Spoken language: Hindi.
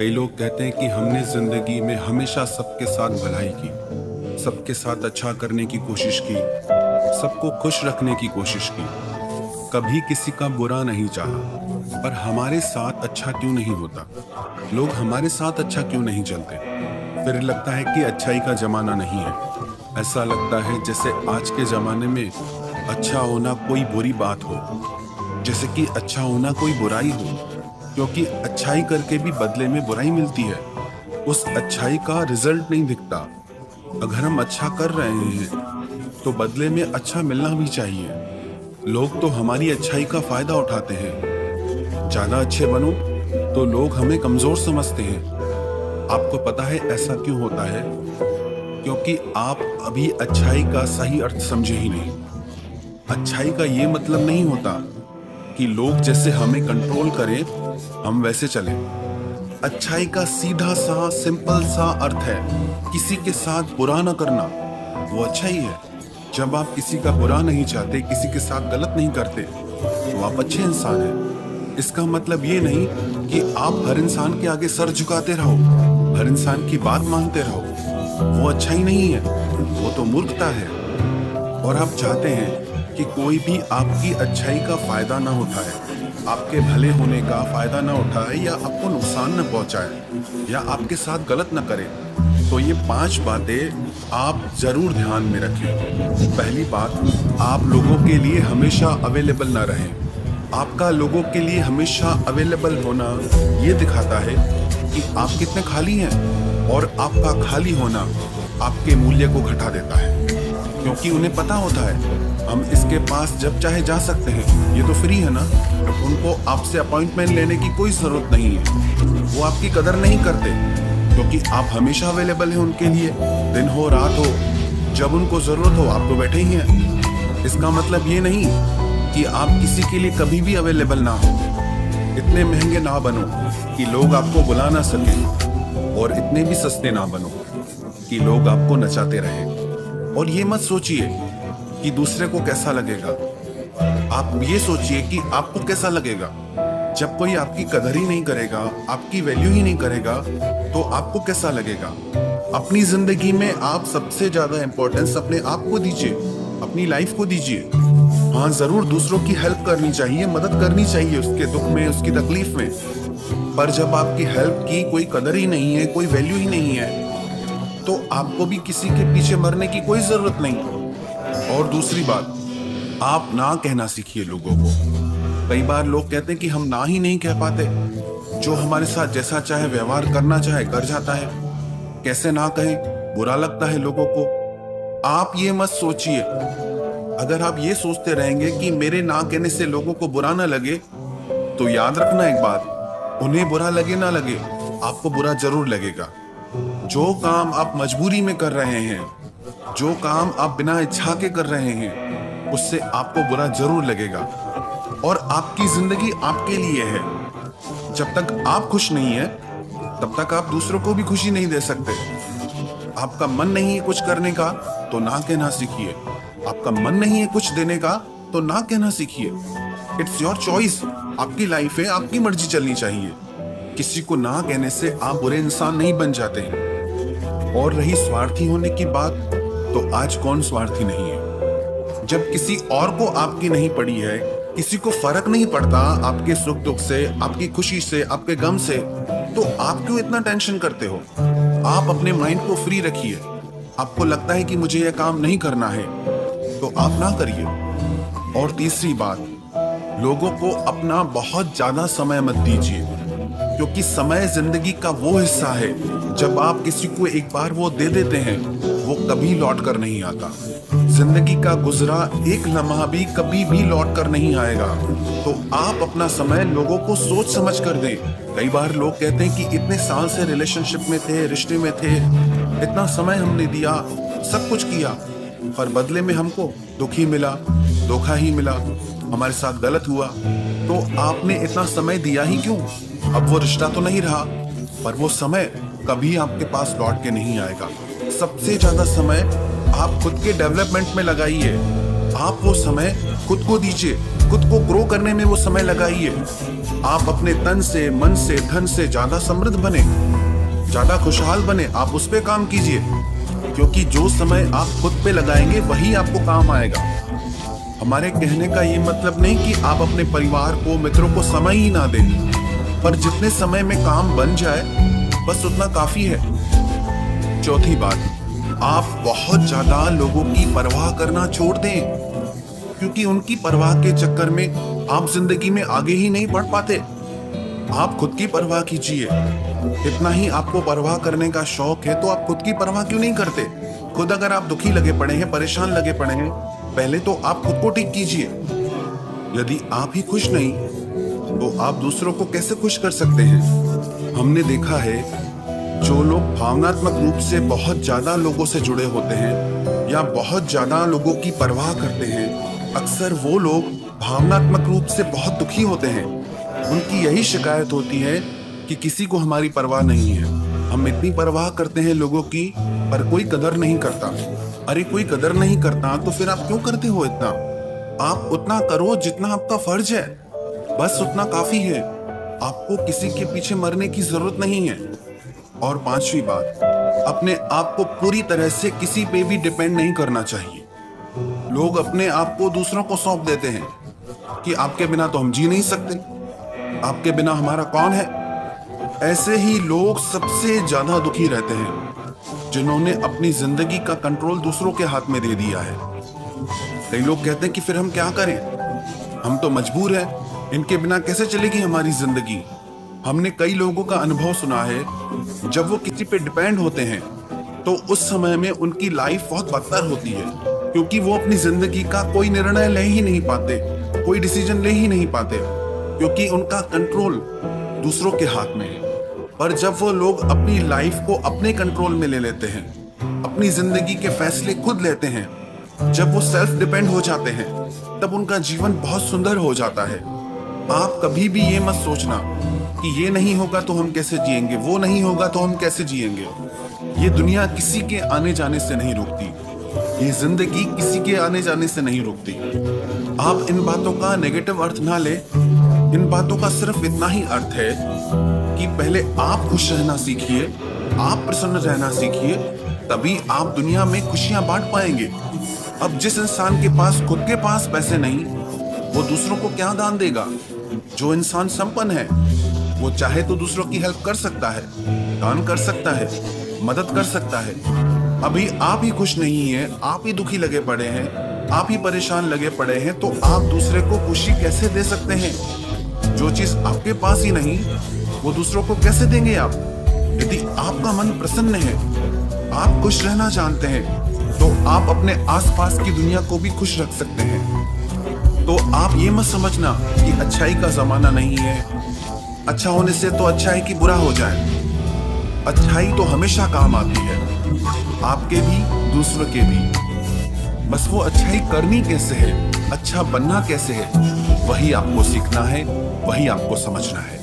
कई लोग कहते हैं कि हमने जिंदगी में हमेशा सबके साथ भलाई की, सबके साथ अच्छा करने की कोशिश की, सबको खुश रखने की कोशिश की, कभी किसी का बुरा नहीं चाहा। पर हमारे साथ अच्छा क्यों नहीं होता? लोग हमारे साथ अच्छा क्यों नहीं चलते? फिर लगता है कि अच्छाई का जमाना नहीं है। ऐसा लगता है जैसे आज के जमाने में अच्छा होना कोई बुरी बात हो, जैसे कि अच्छा होना कोई बुराई हो, क्योंकि अच्छाई करके भी बदले में बुराई मिलती है। उस अच्छाई का रिजल्ट नहीं दिखता। अगर हम अच्छा कर रहे हैं तो बदले में अच्छा मिलना भी चाहिए। लोग तो हमारी अच्छाई का फायदा उठाते हैं। ज्यादा अच्छे बनो तो लोग हमें कमजोर समझते हैं। आपको पता है ऐसा क्यों होता है? क्योंकि आप अभी अच्छाई का सही अर्थ समझे ही नहीं। अच्छाई का ये मतलब नहीं होता कि लोग जैसे हमें कंट्रोल करें हम वैसे चलें। अच्छाई का सीधा सा सिंपल सा अर्थ है किसी के साथ बुरा ना करना। वो अच्छा ही है। जब आप किसी का बुरा नहीं चाहते, किसी के साथ गलत नहीं करते, तो आप अच्छे इंसान हैं। इसका मतलब ये नहीं कि आप हर इंसान के आगे सर झुकाते रहो, हर इंसान की बात मानते रहो। वो अच्छा ही नहीं है, वो तो मूर्खता है। और आप चाहते हैं कि कोई भी आपकी अच्छाई का फायदा ना उठाए, आपके भले होने का फायदा ना उठाए, या आपको नुकसान न पहुंचाए, या आपके साथ गलत न करे। तो ये 5 बातें आप जरूर ध्यान में रखें। पहली बात, आप लोगों के लिए हमेशा अवेलेबल ना रहें। आपका लोगों के लिए हमेशा अवेलेबल होना ये दिखाता है कि आप कितने खाली हैं, और आपका खाली होना आपके मूल्य को घटा देता है। क्योंकि उन्हें पता होता है हम इसके पास जब चाहे जा सकते हैं, ये तो फ्री है ना। उनको आपसे अपॉइंटमेंट लेने की कोई जरूरत नहीं है। वो आपकी कदर नहीं करते क्योंकि आप हमेशा अवेलेबल हैं उनके लिए। दिन हो रात हो, जब उनको जरूरत हो आप तो बैठे ही हैं। इसका मतलब ये नहीं कि आप किसी के लिए कभी भी अवेलेबल ना हो। इतने महंगे ना बनो कि लोग आपको बुला ना सके, और इतने भी सस्ते ना बनो कि लोग आपको नचाते रहें। और ये मत सोचिए कि दूसरे को कैसा लगेगा, आप ये सोचिए कि आपको कैसा लगेगा। जब कोई आपकी कदर ही नहीं करेगा, आपकी वैल्यू ही नहीं करेगा, तो आपको कैसा लगेगा? अपनी जिंदगी में आप सबसे ज्यादा इंपॉर्टेंस अपने आप को दीजिए, अपनी लाइफ को दीजिए। हाँ, जरूर दूसरों की हेल्प करनी चाहिए, मदद करनी चाहिए उसके दुख में, उसकी तकलीफ में। पर जब आपकी हेल्प की कोई कदर ही नहीं है, कोई वैल्यू ही नहीं है, तो आपको भी किसी के पीछे मरने की कोई जरूरत नहीं। और दूसरी बात, आप ना कहना सीखिए लोगों को। कई बार लोग कहते हैं कि हम ना ही नहीं कह पाते। जो हमारे साथ जैसा चाहे व्यवहार करना चाहे कर जाता है। कैसे ना कहें, बुरा लगता है लोगों को। आप ये मत सोचिए। अगर आप ये सोचते रहेंगे कि मेरे ना कहने से लोगों को बुरा ना लगे, तो याद रखना एक बात, उन्हें बुरा लगे ना लगे, आपको बुरा जरूर लगेगा। जो काम आप मजबूरी में कर रहे हैं, जो काम आप बिना इच्छा के कर रहे हैं, उससे आपको बुरा जरूर लगेगा। और आपकी जिंदगी आपके लिए है। जब तक आप खुश नहीं है, तब तक आप दूसरों को भी खुशी नहीं दे सकते। आपका मन नहीं है कुछ करने का, तो ना कहना सीखिए। आपका मन नहीं है कुछ देने का, तो ना कहना सीखिए। इट्स योर चॉइस, आपकी लाइफ है, आपकी मर्जी चलनी चाहिए। किसी को ना कहने से आप बुरे इंसान नहीं बन जाते हैं। और रही स्वार्थी होने की बात, तो आज कौन स्वार्थी नहीं है? जब किसी और को आपकी नहीं पड़ी है, किसी को फर्क नहीं पड़ता आपके सुख दुख से, आपकी खुशी से, आपके गम से, तो आप क्यों इतना टेंशन करते हो? आप अपने माइंड को फ्री रखिए। आपको लगता है कि मुझे यह काम नहीं करना है, तो आप ना करिए। और तीसरी बात, लोगों को अपना बहुत ज्यादा समय मत दीजिए, क्योंकि समय जिंदगी का वो हिस्सा है जब आप किसी को एक बार वो दे देते हैं, वो कभी लौट कर नहीं आता। जिंदगी का गुजरा एक लम्हा भी कभी भी लौट कर नहीं आएगा। तो आप अपना समय लोगों को सोच समझ कर दें। कई बार लोग कहते हैं कि इतने साल से रिलेशनशिप में थे, रिश्ते में थे, इतना समय हमने दिया, सब कुछ किया, पर बदले में हमको दुख ही मिला, धोखा ही मिला, हमारे साथ गलत हुआ। तो आपने इतना समय दिया ही क्यों? अब वो रिश्ता तो नहीं रहा, पर वो समय कभी आपके पास लौट के नहीं आएगा। सबसे ज्यादा समय आप खुद के डेवलपमेंट में लगाइए। आप वो समय खुद को दीजिए, खुद को ग्रो करने में वो समय लगाइए। आप अपने तन से, मन से, धन से ज्यादा समृद्ध बने, ज्यादा खुशहाल बने, आप उस पे काम कीजिए, क्योंकि जो समय आप खुद पे लगाएंगे वही आपको काम आएगा। हमारे कहने का ये मतलब नहीं कि आप अपने परिवार को, मित्रों को समय ही ना दें, पर जितने समय में काम बन जाए बस उतना काफी है। चौथी बात, आप बहुत ज्यादा लोगों की परवाह करना छोड़ दें, क्योंकि उनकी परवाह के चक्कर में आप जिंदगी में आगे ही नहीं बढ़ पाते। आप खुद की परवाह कीजिए। इतना ही आपको परवाह करने का शौक है तो आप खुद की परवाह क्यों नहीं करते? खुद अगर आप दुखी लगे पड़े हैं, परेशान लगे पड़े हैं, पहले तो आप खुद को ठीक कीजिए। यदि आप ही खुश नहीं तो आप दूसरों को कैसे खुश कर सकते हैं? हमने देखा है, जो लोग भावनात्मक रूप से बहुत ज्यादा लोगों से जुड़े होते हैं या बहुत ज्यादा लोगों की परवाह करते हैं, अक्सर वो लोग भावनात्मक रूप से बहुत दुखी होते हैं। उनकी यही शिकायत होती है कि किसी को हमारी परवाह नहीं है। हम इतनी परवाह करते हैं लोगों की, पर कोई कदर नहीं करता। अरे कोई कदर नहीं करता तो फिर आप क्यों करते हो इतना? आप उतना करो जितना आपका फर्ज है, बस उतना काफी है। आपको किसी के पीछे मरने की जरूरत नहीं है। और पांचवी बात, अपने आप को पूरी तरह से किसी पे भी डिपेंड नहीं करना चाहिए। लोग अपने आप को दूसरों को सौंप देते हैं कि आपके बिना तो हम जी नहीं सकते, आपके बिना हमारा कौन है। ऐसे ही लोग सबसे ज्यादा दुखी रहते हैं, जिन्होंने अपनी जिंदगी का कंट्रोल दूसरों के हाथ में दे दिया है। कई लोग कहते हैं कि फिर हम क्या करें, हम तो मजबूर हैं, इनके बिना कैसे चलेगी हमारी जिंदगी। हमने कई लोगों का अनुभव सुना है, जब वो किसी पे डिपेंड होते हैं तो उस समय में उनकी लाइफ बहुत बदतर होती है, क्योंकि वो अपनी जिंदगी का कोई निर्णय ले ही नहीं पाते, कोई डिसीजन ले ही नहीं पाते, क्योंकि उनका कंट्रोल दूसरों के हाथ में है। पर जब वो लोग अपनी लाइफ को अपने कंट्रोल में ले लेते हैं, अपनी जिंदगी के फैसले खुद लेते हैं, जब वो सेल्फ डिपेंड हो जाते हैं, तब उनका जीवन बहुत सुंदर हो जाता है। आप कभी भी ये मत सोचना कि ये नहीं होगा तो हम कैसे जिएंगे, वो नहीं होगा तो हम कैसे जिएंगे। ये दुनिया किसी के आने जाने से नहीं रुकती, ये जिंदगी किसी के आने जाने से नहीं रुकती। आप इन बातों का नेगेटिव अर्थ ना ले। इन बातों का सिर्फ इतना ही अर्थ है कि पहले आप खुश रहना सीखिए, आप प्रसन्न रहना सीखिए, तभी आप दुनिया में खुशियां बांट पाएंगे। अब जिस इंसान के पास खुद के पास पैसे नहीं, वो दूसरों को क्या दान देगा? जो इंसान संपन्न है वो चाहे तो दूसरों की हेल्प कर सकता है, दान कर सकता है, मदद कर सकता है। अभी आप ही खुश नहीं है, आप ही दुखी लगे पड़े हैं, आप ही परेशान लगे पड़े हैं, तो आप दूसरे को खुशी कैसे दे सकते हैं? जो चीज आपके पास ही नहीं वो दूसरों को कैसे देंगे आप? यदि आपका मन प्रसन्न है, आप खुश रहना जानते हैं, तो आप अपने आसपास की दुनिया को भी खुश रख सकते हैं। तो आप ये मत समझना कि अच्छाई का जमाना नहीं है, अच्छा होने से तो अच्छा है कि बुरा हो जाए। अच्छाई तो हमेशा काम आती है, आपके भी, दूसरों के भी। बस वो अच्छाई करनी कैसे है, अच्छा बनना कैसे है, वही आपको सीखना है, वही आपको समझना है।